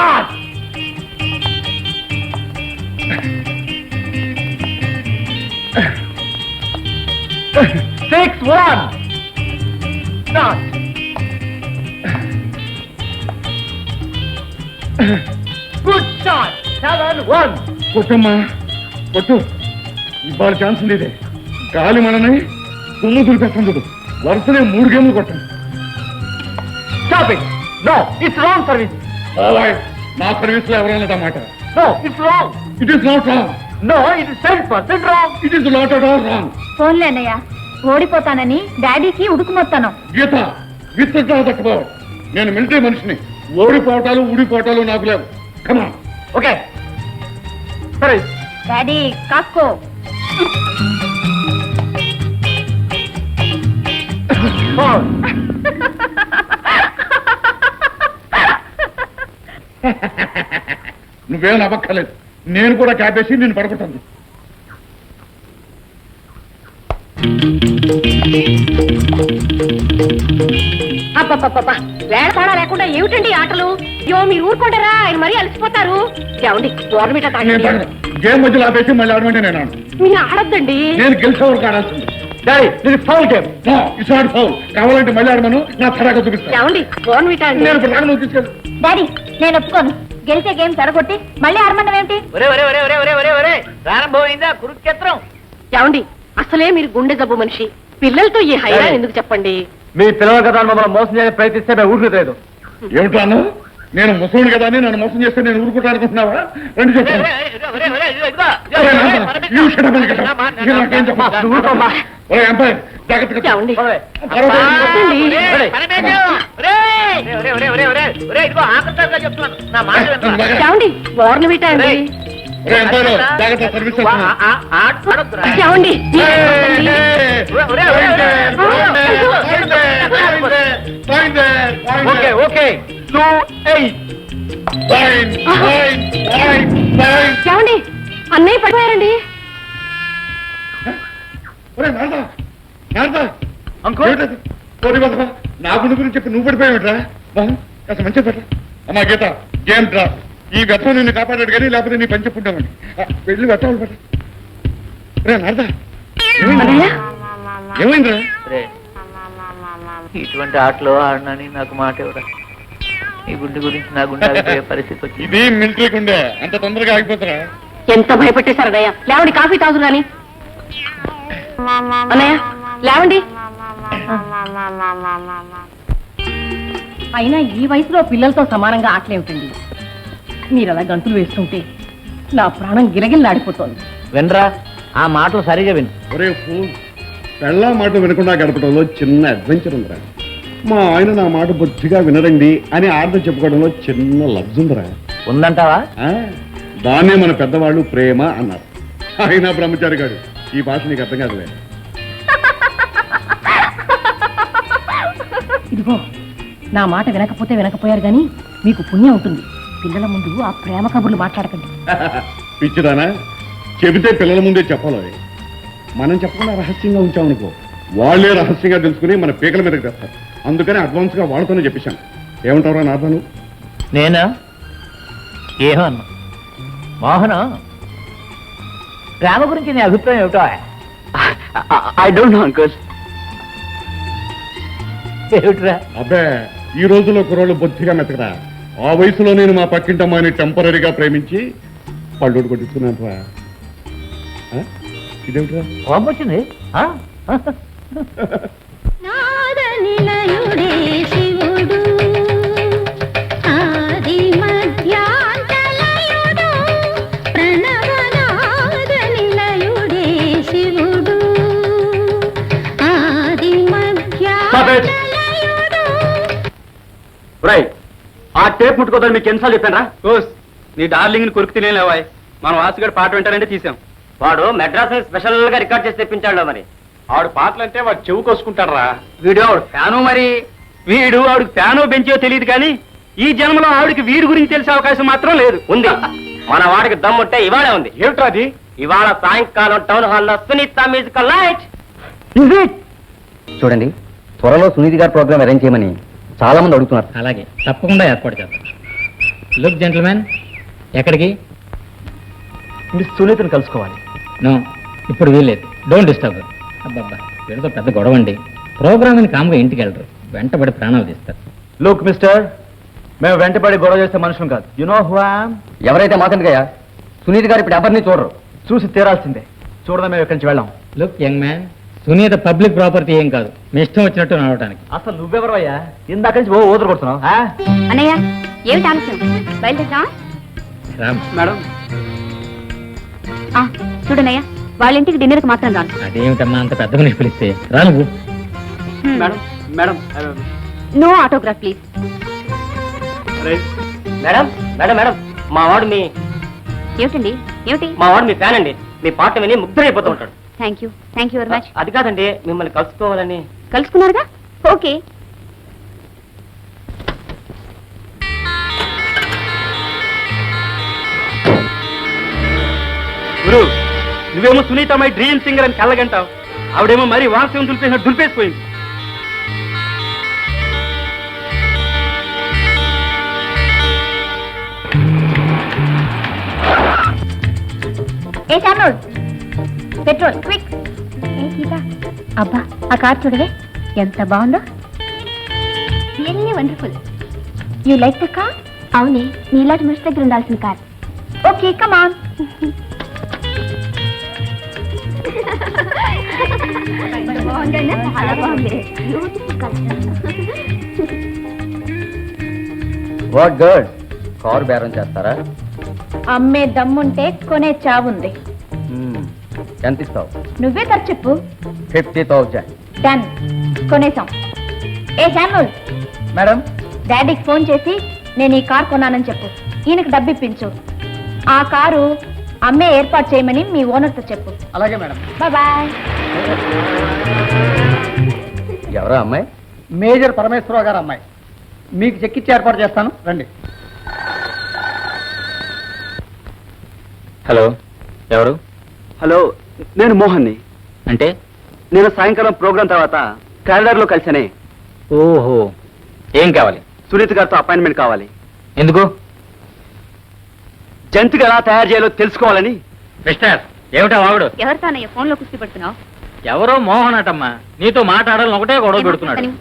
Start! 6-1. Start. Good shot. 7-1. కొట్టమ్మా కొట్టు. ఇవాళ chance ఉండేదే. గాలి మనని దుమ్ము దులిపేస్తాం చూడు. వరుసనే 3 గేమ్లు కొట్టండి. Stop it. No, it's wrong service. నా సర్వీస్ లో ఎవరైనా మాట. No, it's wrong. It is not wrong. No, it is 10% wrong. It is not at all wrong. ఫోన్లే అన్నయ్య, ఓడిపోతానని డాడీకి ఉడుకుమొత్తాను. గీత విత్ తక్కువ. నేను మిలిటరీ మనిషిని. ఓడిపోవటాలు ఊడిపోవటాలు నాకు లేవు. కమా. Okay. Service. డాడీ కాసుకో. Four. నువ్వేం నవ్వక్కర్లేదు. నేను కూడా క్యాపేసి నేను పడుకుంటాను. అబ్బబ్బబ్బబ్బా, వేళ తేడా లేకుండా ఏమిటండి ఆటలు? అయ్యో మీరు ఊరుకుంటారా, ఆయన మరీ అలసిపోతారు. ఏమండి గవర్నమెంట్ గేమ్ మధ్యలో ఆపేసి మళ్ళీ ఆడమంటే నేను ఆడను. మీరు ఆడొద్దండి. నేను గెలిచేవారు ఆడాల్సింది. Daddy, this is foul game. No, it's not foul. కావాలంటే మళ్ళీ ఆడమను. నా తరాగా చూపిస్తాను. ఏమండి గవర్నమెంట్ అండి. నేను ఇప్పుడు రాను, తీసుకెళ్ళి. డాడీ నేను ఒప్పుకోను. గెలిచే గేమ్ చెడగొట్టి మళ్ళీ ఆడమన్నది ఏమిటి? ప్రారంభమైందా కురుక్షేత్రం? ఏమండి అసలే మీరు గుండె జబ్బు మనిషి. పిల్లలతో ఈ హైరా ఎందుకు చెప్పండి? మీ పిల్లల కదా మమ్మల్ని మోసం చేయడానికి ప్రయత్నిస్తే మేము ఊరుకోలేదు. ఏమిటాను? నేను ముసలిని కదా అని నన్ను మోసం చేస్తే నేను ఊరుకుంటా అనుకుంటున్నావా? రెండు చెప్తాను. ఏమండి? ఏమండి గవర్నమెంట్ అండి. ఏమండి ఓకే 2-8. ఏమండి అన్నయ్య పడిపోయారండి. నా గుండు గురించి చెప్పి నువ్వు పడిపోయావుట్రా? కాస్త మంచిగా పెట్ట. అమ్మా గీత, గేమ్ డ్రా. ఈ వ్యర్థం నిన్ను కాపాడాడు కానీ లేకపోతే నీ పని చెప్పుంటామని. వెళ్ళి వ్యర్థాలు పెట్ట. నారదా ఏమైందిరా? ఇటువంటి ఆటలో ఆడనని నాకు మాట ఎవరా? ఈ గుండె గురించి నా గుండె ఆగిపోయే పరిస్థితి వచ్చింది. ఇది మిలిటరీ గుండె, అంత తొందరగా ఆగిపోతారా? ఎంత భయపెట్టేశారు అన్నయ్య. లేవండి కాఫీ తాగుదు కానీ. అన్నయ్య లేవండి. అయినా ఈ వయసులో పిల్లలతో సమానంగా ఆటలేమిటండి? మీరు అలా గంతులు వేస్తుంటే నా ప్రాణం గిలగిల్లాడిపోతోంది. వినరా, ఆ మాటలు సరిగా విను. ఒరే ఫూల్, పెళ్ళా మాట వినకుండా గడపడంలో చిన్న అడ్వెంచర్ ఉందిరా. మా ఆయన నా మాట బొత్తిగా వినరండి అని ఆర్డర్ చెప్పుకోవడంలో చిన్న లబ్జ్ ఉందిరా. ఉందంటావా? దాన్నే మన పెద్దవాళ్ళు ప్రేమ అన్నారు. అయినా బ్రహ్మచారి గారు ఈ భాష నీకు అర్థం కాదులే. ఇదిగో నా మాట వినకపోతే వినకపోయారు గాని మీకు పుణ్యం ఉంటుంది. పిల్లల ముందు ఆ ప్రేమ కబుర్లు మాట్లాడకండి. పిచ్చిదానా? చెబితే పిల్లల ముందే చెప్పాలి. మనం చెప్పకుండా రహస్యంగా ఉంచామనుకో, వాళ్లే రహస్యంగా తెలుసుకుని మన పీకల మీదకి తెస్తారు. అందుకని అడ్వాన్స్ గా వాళ్ళతోనే చెప్పేశాను. ఏమంటారా నాథను? నేనా? ఏమన్నా మోహన, ప్రేమ గురించి నీ అభిప్రాయం ఏమిటో? I don't know, uncle. ఏమిట్రా? అబ్బే, ఈ రోజుల్లో కుర్రోళ్ళు బొత్తిగా మెతకరా. ఆ వయసులో నేను మా పక్కింటమ్మాయిని టెంపరీగా ప్రేమించి పళ్ళోడు కొట్టించుకున్నాను రా. ఇదేమిట్రా? కోపం వచ్చింది. ఆ టేప్ ముట్టుకోదని మీకు ఎన్నిసార్లు చెప్పాను రా? నీ డార్లింగ్ ని కొరికి తినేలేవా? మనం వాసుగాడు పాట వింటారంటే తీసాం. వాడు మెడ్రాస్ స్పెషల్ గా రికార్డ్ చేసి తెప్పించాడు. మరి ఆవిడ పాటలు అంటే వాడు చెవు కోసుకుంటాడు రా. వీడు ఆవిడ ఫ్యాను. మరి వీడు ఆవిడకి ఫ్యానో బెంచో తెలియదు కానీ ఈ జన్మలో ఆవిడకి వీడి గురించి తెలిసే అవకాశం మాత్రం లేదు. ఉంది. మన వాడికి దమ్ముంటే ఇవాళే ఉంది. ఏమిటో అది? ఇవాళ సాయంకాలం టౌన్ హాల్లో సునీత మ్యూజికల్ నైట్. చూడండి, త్వరలో సునీతి గారి ప్రోగ్రామ్ అరేంజ్ చేయమని చాలా మంది అడుగుతున్నారు. అలాగే, తప్పకుండా ఏర్పాటు చేద్దాం. లుక్ జెంటిల్మెన్, ఎక్కడికి? మిస్ సునీతను కలుసుకోవాలి. నో, ఇప్పుడు వీల్లేదు. Don't disturb. అబ్బాబ్బా, వీళ్ళతో పెద్ద గొడవ అండి. ప్రోగ్రామ్ని కామ్గా ఇంటికి వెళ్ళరు, వెంటబడి ప్రాణాలు తీస్తారు. లుక్ మిస్టర్, మేము వెంటబడి గొడవ చేస్తే మనుషులు కాదు. You know who I'm. ఎవరైతే మాకండిగా సునీత గారు ఇప్పుడు ఎవరిని చూడరు. చూసి తీరాల్సిందే. చూడదా మేము ఇక్కడి నుంచి వెళ్ళాం. Look young man, Sunitha public property ఏం కాదు, మీ ఇష్టం వచ్చినట్టు నడవటానికి. అసలు నువ్వెవరు అయ్యా? ఇందాక నుంచి ఓదరు కొడుతున్నావు. అన్నయ్య ఏమిటి ఆలస్యం? బయలుదేరా. రామ్, మేడం చూడనయ్య, వాళ్ళ ఇంటికి డిన్నర్కి మాత్రం రాను. అదేమిటమ్మా అంత పెద్దగా నీకు పిలిస్తే రా నువ్వు. Madam madam no autograph please. Madam madam madam మా వాడు ఏమిటండి? ఏమిటి? మా వాడు మీ ఫ్యాన్ అండి. మీ పాట విని ముగ్ధులైపోతూ ఉంటాడు. Thank you very much. అది కాదండి, మిమ్మల్ని కలుసుకోవాలని. కలుసుకున్నారుగా, ఓకే. గురు, నువ్వేమో సునీత మై డ్రీమ్ సింగర్ అని కళ్ళగంటావు. ఆవిడేమో మరి వాంశం దులిపేసినట్టు దులిపేసిపోయింది. ఏ శామ్యూల్, పెట్రోల్ క్విక్. ఏ సీత, అబ్బా ఆ కార్ చూడవే ఎంత బాగుందో. Really wonderful. You like the car? అవునే, నీలాంటి మనిషి దగ్గర ఉండాల్సిన car. Okay come on. What good. Car బేరం చేస్తారా? అమ్మే దమ్ముంటే కొనే చావుంది. ఎంత ఇస్తావు? నువ్వే ఖర్చు చెప్పు. 50,000. డన్, కొనేసాం. ఏ శామ్యూల్, మేడం డాడీకి ఫోన్ చేసి నేను ఈ కార్ కొన్నానని చెప్పు. ఈయనకు డబ్బు ఇప్పించు. ఆ కారు అమ్మే ఏర్పాటు చేయమని మీ ఓనర్తో చెప్పు. అలాగే మేడం. బాయ్. ఎవరా అమ్మాయి? మేజర్ పరమేశ్వరరావు గారు అమ్మాయి. మీకు చెక్కిచ్చి ఏర్పాటు చేస్తాను, రండి. హలో, ఎవరు? హలో, నేను మోహన్ని. అంటే నేను సాయంకాలం ప్రోగ్రాం తర్వాత కారిడార్లో కలిసానే. ఓహో, ఏం కావాలి? సునీత గారితో అపాయింట్మెంట్ కావాలి. ఎందుకు? జంతుగా ఎలా తయారు చేయాలో తెలుసుకోవాలని. మిస్టర్, ఏమిటా వాగుడు? ఎవరితో అన్నయ్య ఫోన్ లో కుస్తీ పడుతున్నావు? ఎవరో మోహన్ అటమ్మా, నీతో మాట్లాడాలని ఒకటే గొడవ పెడుతున్నాడు.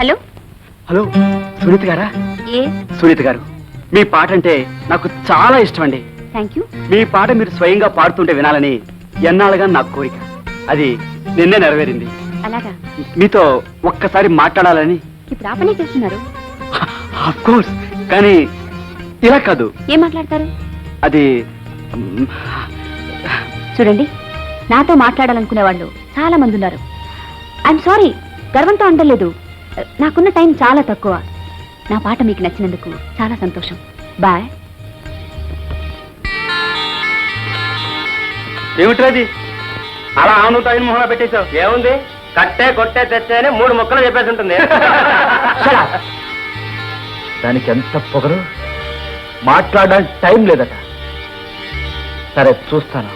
హలో హలో, సునీత గారా? ఏ సునీత గారు, మీ పాట అంటే నాకు చాలా ఇష్టం అండి. Thank you. మీ పాట మీరు స్వయంగా పాడుతుంటే వినాలని ఎన్నాళ్ళుగా నాకు కోరిక. అది నిన్నే నెరవేరింది. అలాగా? మీతో ఒక్కసారి మాట్లాడాలని. ఇప్పుడు ఆ పని చేస్తున్నారు? ఆఫ్ కోర్స్, కానీ ఇలా కాదు. ఏం మాట్లాడతారు? అది చూడండి, నాతో మాట్లాడాలనుకునే వాళ్ళు చాలా మంది ఉన్నారు. ఐఎమ్ సారీ, గర్వంతో అంటలేదు. నాకున్న టైం చాలా తక్కువ. నా పాట మీకు నచ్చినందుకు చాలా సంతోషం. బాయ్. ఏమిటది అలా ఆను తగిన మొహన పెట్టేశావు? ఏముంది, కట్టే కొట్టే తెచ్చే అని 3 ముక్కలు చెప్పేసి ఉంటుంది. దానికి ఎంత పొగరు! మాట్లాడడానికి టైం లేదట. సరే చూస్తాను.